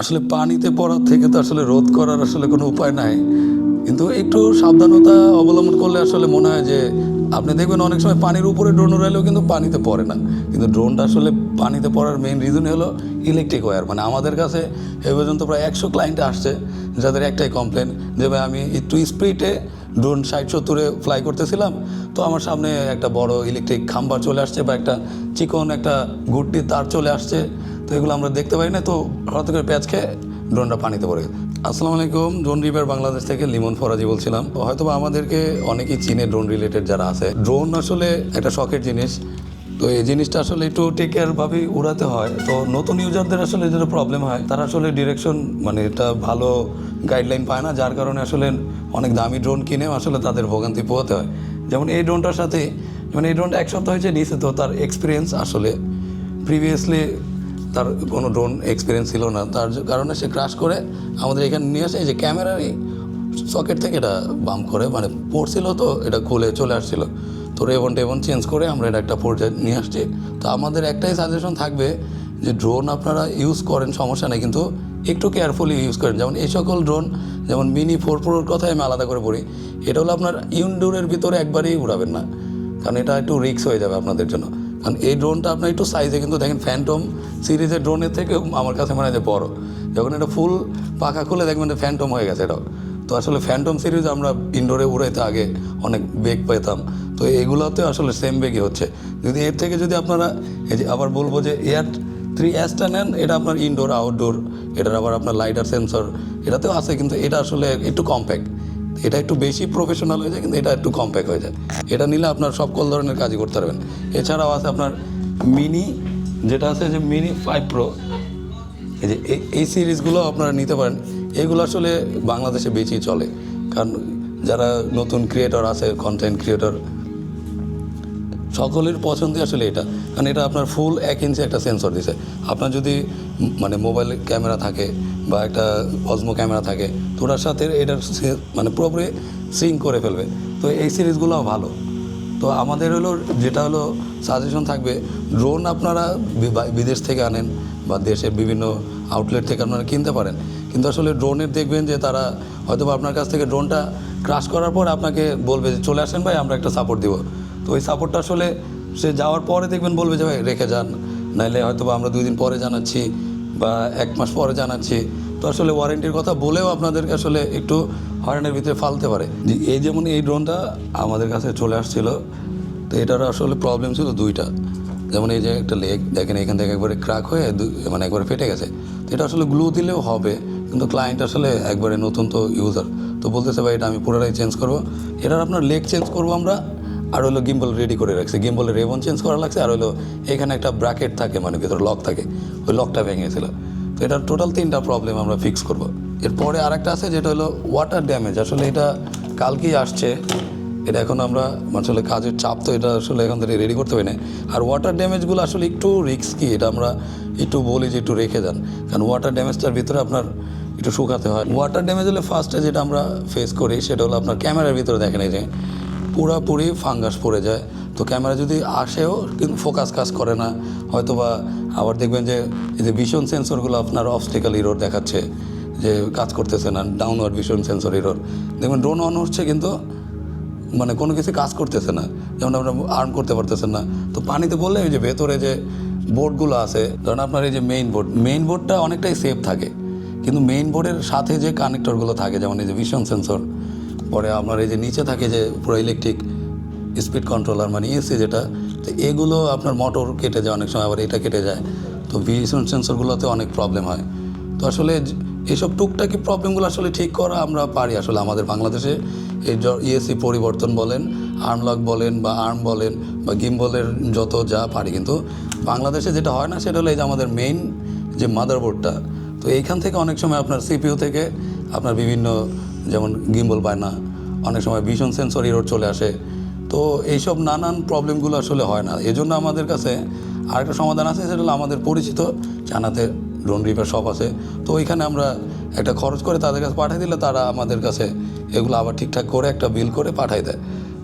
আসলে পানিতে পড়ার থেকে তো আসলে রোধ করার আসলে কোনো উপায় নাই, কিন্তু একটু সাবধানতা অবলম্বন করলে আসলে মনে হয় যে আপনি দেখবেন অনেক সময় পানির উপরে ড্রোন উড়াইলেও কিন্তু পানিতে পড়ে না। কিন্তু ড্রোনটা আসলে পানিতে পড়ার মেইন রিজন হলো ইলেকট্রিক ওয়্যার। মানে আমাদের কাছে এ পর্যন্ত প্রায় 100 ক্লায়েন্ট আসছে যাদের একটাই কমপ্লেন যে ভাই আমি একটু স্পিডে ড্রোন 60-70-এ ফ্লাই করতেছিলাম, তো আমার সামনে একটা বড় ইলেকট্রিক খাম্বা চলে আসছে বা একটা চিকন একটা গুড্ডি তার চলে আসছে, তো এগুলো আমরা দেখতে পাই না, তো হঠাৎ করে প্যাচ খেয়ে ড্রোনটা পানিতে পড়ে গেছে। আসসালামু আলাইকুম, ড্রোন রিপার বাংলাদেশ থেকে লিমন ফরাজি বলছিলাম। হয়তো বা আমাদেরকে অনেকেই চিনে ড্রোন রিলেটেড যারা আছে। ড্রোন আসলে একটা শখের জিনিস, তো এই জিনিসটা আসলে একটু টেক কেয়ারভাবেই উড়াতে হয়। তো নতুন ইউজারদের আসলে যেটা প্রবলেম হয়, তারা আসলে ডিরেকশন মানে এটা ভালো গাইডলাইন পায় না, যার কারণে আসলে অনেক দামি ড্রোন কিনেও আসলে তাদের ভোগান্তি পোহাতে হয়। যেমন এই ড্রোনটার সাথে, মানে এই ড্রোনটা 1 সপ্তাহ হয়েছে নিয়েছে, তো তার এক্সপিরিয়েন্স আসলে প্রিভিয়াসলি তার কোনো ড্রোন এক্সপিরিয়েন্স ছিল না, তার কারণে সে ক্রাশ করে আমাদের এখানে নিয়ে আসে। এই যে ক্যামেরারই সকেট থেকে এটা বাম্প করে মানে পড়ছিল, তো এটা খুলে চলে আসছিলো, তো রেবন চেঞ্জ করে আমরা এটা একটা পর্যায়ে নিয়ে আসছি। তো আমাদের একটাই সাজেশন থাকবে যে ড্রোন আপনারা ইউজ করেন সমস্যা নেই, কিন্তু একটু কেয়ারফুলি ইউজ করেন। যেমন এই সকল ড্রোন, যেমন মিনি 4 Proর কথাই আমি আলাদা করে পড়ি, এটা হলো আপনার ইনডোরের ভিতরে একবারেই উড়াবেন না, কারণ এটা একটু রিস্ক হয়ে যাবে আপনাদের জন্য। কারণ এই ড্রোনটা আপনার একটু সাইজে কিন্তু দেখেন ফ্যান্টম সিরিজের ড্রোনের থেকে আমার কাছে মনে হয় যে বড়। যখন এটা ফুল পাখা খুলে দেখবেন যে ফ্যান্টম হয়ে গেছে এটাও। তো আসলে ফ্যান্টম সিরিজ আমরা ইনডোরে উড়াইতে আগে অনেক বেগ পেতাম, তো এগুলোতে আসলে সেম বেগই হচ্ছে। যদি এর থেকে যদি আপনারা এই যে আবার বলবো যে Air 3Sটা নেন, এটা আপনার ইনডোর আউটডোর, এটার আবার আপনার লাইটার সেন্সর এটাতেও আছে, কিন্তু এটা আসলে একটু কম্প্যাক্ট, এটা একটু বেশি প্রফেশনাল হয়ে যায়, কিন্তু এটা একটু কম্প্যাক্ট হয়ে যায়। এটা নিলে আপনার সকল ধরনের কাজই করতে পারবেন। এছাড়াও আছে আপনার মিনি, যেটা আছে যে মিনি 5 Pro, এই যে এই সিরিজগুলো আপনারা নিতে পারেন। এগুলো আসলে বাংলাদেশে বেশি চলে, কারণ যারা নতুন ক্রিয়েটর আছে, কন্টেন্ট ক্রিয়েটর, সকলের পছন্দই আসলে এটা। কারণ এটা আপনার ফুল 1 ইঞ্চি একটা সেন্সর দিছে। আপনার যদি মানে মোবাইল ক্যামেরা থাকে বা একটা অজমো ক্যামেরা থাকে, তো ওটার সাথে এটার মানে পুরোপুরি সিঙ্ক করে ফেলবে। তো এই সিরিজগুলোও ভালো। তো আমাদের হলো যেটা হলো সাজেশন থাকবে, ড্রোন আপনারা বিদেশ থেকে আনেন বা দেশের বিভিন্ন আউটলেট থেকে আপনারা কিনতে পারেন, কিন্তু আসলে ড্রোনের দেখবেন যে তারা হয়তো বা আপনার কাছ থেকে ড্রোনটা ক্রাশ করার পর আপনাকে বলবে যে চলে আসেন ভাই, আমরা একটা সাপোর্ট দিব। তো ওই সাপোর্টটা আসলে সে যাওয়ার পরে দেখবেন বলবে যে ভাই রেখে যান, নাহলে হয়তো বা আমরা 2 দিন পরে জানাচ্ছি বা 1 মাস পরে জানাচ্ছি। তো আসলে ওয়ারেন্টির কথা বলেও আপনাদেরকে আসলে একটু হয়রানির ভিতরে ফালতে পারে। যে এই যেমন এই ড্রোনটা আমাদের কাছে চলে আসছিল, তো এটার আসলে প্রবলেম ছিল 2টা। যেমন এই যে একটা লেগ দেখেন এখান থেকে একবারে ক্র্যাক হয়ে মানে একবারে ফেটে গেছে। তো এটা আসলে গ্লু দিলেও হবে, কিন্তু ক্লায়েন্ট আসলে একবারে নতুন তো ইউজার, তো বলতেছে ভাই এটা আমি পুরোটাই চেঞ্জ করবো। এটার আপনার লেগ চেঞ্জ করবো আমরা, আর হলো গিম্বল রেডি করে রাখছে, গিম্বলের রেবন চেঞ্জ করা লাগছে, আর হলো এখানে একটা ব্র্যাকেট থাকে মানে ভিতরে লক থাকে, ওই লকটা ভেঙেছিল। তো এটার টোটাল 3টা প্রবলেম আমরা ফিক্স করবো। এরপরে আরেকটা আছে যেটা হলো ওয়াটার ড্যামেজ। আসলে এটা কালকেই আসছে, এটা এখন আমরা আসলে কাজের চাপ, তো এটা আসলে এখন থেকে রেডি করতে পারি না। আর ওয়াটার ড্যামেজগুলো আসলে একটু রিস্কি, এটা আমরা একটু বলি যে একটু রেখে যান, কারণ ওয়াটার ড্যামেজটার ভিতরে আপনার একটু শুকাতে হয়। ওয়াটার ড্যামেজ হলে ফার্স্টে যেটা আমরা ফেস করি সেটা হলো আপনার ক্যামেরার ভিতরে দেখেন এই যে পুরোপুরি ফাঙ্গাস পড়ে যায়। তো ক্যামেরা যদি আসেও কিন্তু ফোকাস কাজ করে না, হয়তো বা আবার দেখবেন যে এই যে ভিশন সেন্সরগুলো আপনার অবস্টিক্যাল ইরোর দেখাচ্ছে যে কাজ করতেছে না, ডাউনওয়ার্ড ভিশন সেন্সর ইরোর। দেখবেন ড্রোন অন হচ্ছে কিন্তু মানে কোনো কিছু কাজ করতেছে না, যেমন আপনার আর্ন করতে পারতেছেন না। তো পানিতে বললে ওই যে ভেতরে যে বোর্ডগুলো আছে, ধরুন আপনার এই যে মেইন বোর্ডটা অনেকটাই সেফ থাকে, কিন্তু মেইন বোর্ডের সাথে যে কানেক্টরগুলো থাকে, যেমন এই যে ভিশন সেন্সর, পরে আপনার এই যে নিচে থাকে যে পুরো ইলেকট্রিক স্পিড কন্ট্রোলার মানে এসি যেটা, তো এগুলো আপনার মোটর কেটে যায় অনেক সময়, আবার এটা কেটে যায়। তো ভিশন সেন্সরগুলোতে অনেক প্রবলেম হয়। তো আসলে এইসব টুকটাকি প্রবলেমগুলো আসলে ঠিক করা আমরা পারি। আসলে আমাদের বাংলাদেশে এই ইএসি পরিবর্তন বলেন, আর্মলক বলেন বা আর্ম বলেন বা গিম্বলের যত যা পারি, কিন্তু বাংলাদেশে যেটা হয় না সেটা হলো এই যে আমাদের মেইন যে মাদারবোর্ডটা, তো এইখান থেকে অনেক সময় আপনার সিপিইউ থেকে আপনার বিভিন্ন যেমন গিম্বল পায় না, অনেক সময় ভিশন সেন্সর ইরর চলে আসে। তো এইসব নানান প্রবলেমগুলো আসলে হয় না। এজন্য আমাদের কাছে আরেকটা সমাধান আছে, সেটা হলো আমাদের পরিচিত জানাতে ড্রোন রিপার শপ আছে। তো ওইখানে আমরা একটা খরচ করে তাদের কাছে পাঠিয়ে দিলে তারা আমাদের কাছে এগুলো আবার ঠিকঠাক করে একটা বিল করে পাঠাই দেয়।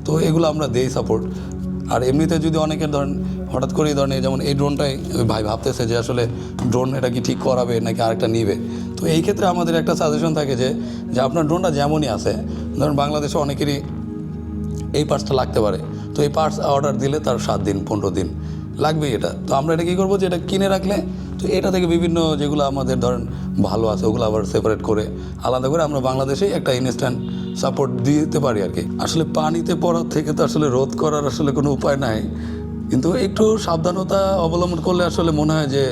তো এগুলো আমরা দেই সাপোর্ট। আর এমনিতে যদি অনেকের ধরেন হঠাৎ করে ধরেন যেমন এই ড্রোনটাই ভাই ভাবতেছে যে আসলে ড্রোন এটা কি ঠিক করাবে নাকি আরেকটা নিবে, তো এই ক্ষেত্রে আমাদের একটা সাজেশন থাকে যে আপনার ড্রোনটা যেমনই আছে, ধরুন বাংলাদেশে অনেকেরই এই পার্টসটা লাগতে পারে, তো এই পার্টস অর্ডার দিলে তার 7 দিন 15 দিন লাগবেই এটা। তো আমরা এটা কী করবো, যে এটা কিনে রাখলে তো এটা থেকে বিভিন্ন যেগুলো আমাদের ধরেন ভালো আছে ওগুলো আবার সেপারেট করে আলাদা করে আমরা বাংলাদেশেই একটা ইনস্ট্যান্ট সাপোর্ট দিতে পারি আর কি। আসলে পানিতে পড়ার থেকে তো আসলে রোধ করার আসলে কোনো উপায় নাই, কিন্তু একটু সাবধানতা অবলম্বন করলে আসলে মনে হয় যে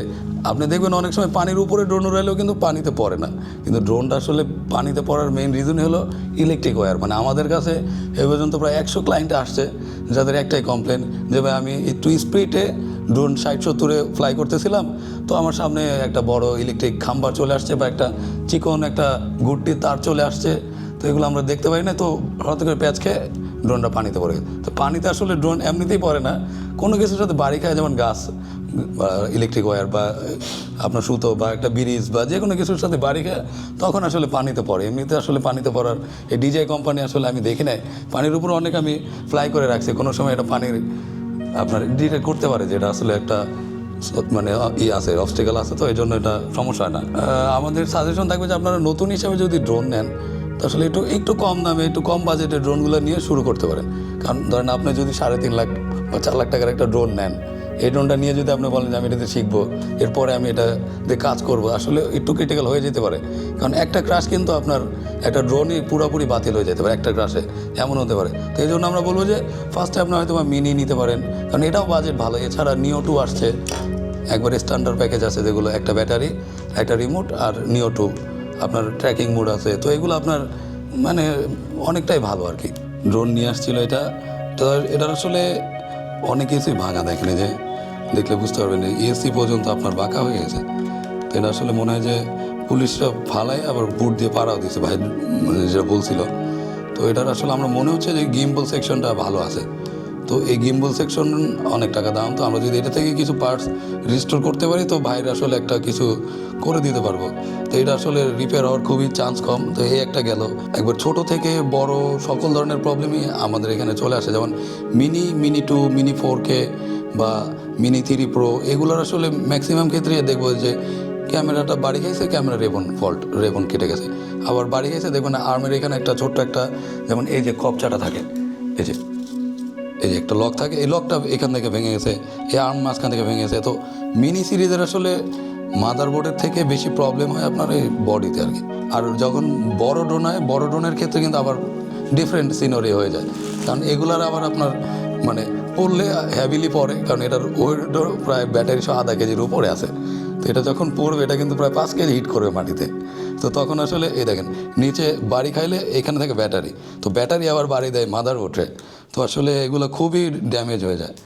আপনি দেখবেন অনেক সময় পানির উপরে ড্রোন উড়াইলেও কিন্তু পানিতে পড়ে না। কিন্তু ড্রোনটা আসলে পানিতে পড়ার মেইন রিজন হলো ইলেকট্রিক ওয়্যার। মানে আমাদের কাছে এ পর্যন্ত প্রায় 100 ক্লায়েন্ট আসছে যাদের একটাই কমপ্লেন যে ভাই আমি একটু স্পিডে ড্রোন 60-70-এ ফ্লাই করতেছিলাম, তো আমার সামনে একটা বড় ইলেকট্রিক খাম্বা চলে আসছে বা একটা চিকন একটা গুড্ডি তার চলে আসছে, তো এগুলো আমরা দেখতে পাই না, তো হঠাৎ করে প্যাচ খেয়ে ড্রোনটা পানিতে পড়ে গেছে। তো পানিতে আসলে ড্রোন এমনিতেই পড়ে না, কোনো কিছুর সাথে বাড়ি খায়, যেমন গাছ বা ইলেকট্রিক ওয়্যার বা আপনার সুতো বা একটা ব্রিজ বা যে কোনো কিছুর সাথে বাড়ি খায়, তখন আসলে পানিতে পড়ে। এমনিতে আসলে পানিতে পড়ার এই ডিজাই কোম্পানি আসলে আমি দেখি নাই, পানির উপর অনেক আমি ফ্লাই করে রাখছি, কোনো সময় এটা পানির আপনার ডিটেক্ট করতে পারে যে এটা আসলে একটা মানে আছে অবস্টেকেল আছে, তো এই জন্য এটা সমস্যা হয় না। আমাদের সাজেশন থাকবে যে আপনারা নতুন হিসাবে যদি ড্রোন নেন তো আসলে একটু কম দামে একটু কম বাজেটের ড্রোনগুলো নিয়ে শুরু করতে পারেন। কারণ ধরেন আপনি যদি 3.5 লাখ বা 4 লাখ টাকার একটা ড্রোন নেন, এই ড্রোনটা নিয়ে যদি আপনি বলেন যে আমি এটাতে শিখবো, এরপরে আমি এটা দিয়ে কাজ করবো, আসলে একটু ক্রিটিক্যাল হয়ে যেতে পারে। কারণ একটা ক্রাশ কিন্তু আপনার একটা ড্রোনই পুরোপুরি বাতিল হয়ে যেতে পারে একটা ক্রাশে, এমন হতে পারে। তো এই জন্য আমরা বলবো যে ফার্স্টে আপনি হয়তো মিনি নিতে পারেন, কারণ এটাও বাজেট ভালো। এছাড়া নিও 2 আসছে, একবারে স্ট্যান্ডার্ড প্যাকেজ আছে, যেগুলো একটা ব্যাটারি, একটা রিমোট আর নিও 2 আপনার ট্র্যাকিং মোড আছে, তো এগুলো আপনার মানে অনেকটাই ভালো আর কি। ড্রোন নিয়ে আসছিল এটার আসলে অনেক কিছুই ভাঙা, দেখেন যে দেখলে বুঝতে পারবেন এসি পর্যন্ত আপনার বাঁকা হয়ে গেছে। তো এটা আসলে মনে হয় যে পুলিশরা ফালায় আবার বুট দিয়ে পাড়াও দিয়েছে ভাই, মানে যেটা বলছিল। তো এটার আসলে আমরা মনে হচ্ছে যে গিম্বল সেকশনটা ভালো আছে, তো এই গিম্বল সেকশন অনেক টাকা দাম। তো আমরা যদি এটা থেকে কিছু পার্টস রিস্টোর করতে পারি তো ভাইয়ের আসলে একটা কিছু করে দিতে পারবো। তো এটা আসলে রিপেয়ার হওয়ার খুবই চান্স কম। তো এই একটা গেল, একবার ছোট থেকে বড় সকল ধরনের প্রবলেমই আমাদের এখানে চলে আসে, যেমন মিনি 2, মিনি 4K বা মিনি 3 প্রো, এগুলোর আসলে ম্যাক্সিমাম ক্ষেত্রে দেখবো যে ক্যামেরাটা বাড়ি গেছে, ক্যামেরা রেবন কেটে গেছে। আবার বাড়ি গেছে দেখবেন আর্মের এখানে একটা ছোট্ট একটা, যেমন এই যে কপচাটা থাকে, এই যে একটা লক থাকে, এই লকটা এখান থেকে ভেঙে গেছে, এই আর্ম মাঝখান থেকে ভেঙে গেছে। তো মিনি সিরিজের আসলে মাদারবোর্ডের থেকে বেশি প্রবলেম হয় আপনার এই বডিতে আর কি। আর যখন বড় ড্রোন হয়, বড় ড্রোনের ক্ষেত্রে কিন্তু আবার ডিফারেন্ট সিনারি হয়ে যায়, কারণ এগুলার আবার আপনার মানে পড়লে হ্যাভিলি পড়ে, কারণ এটার ওয়েটও প্রায় ব্যাটারি 0.5 কেজির উপরে আছে। তো এটা যখন পড়বে এটা কিন্তু প্রায় 5 কেজি হিট করবে মাটিতে। তো তখন আসলে এই দেখেন নিচে বাড়ি খাইলে এখানে থাকে ব্যাটারি, তো ব্যাটারি আবার বাড়ি দেয় মাদারবোর্ডে, তো আসলে এগুলো খুবই ড্যামেজ হয়ে যায়।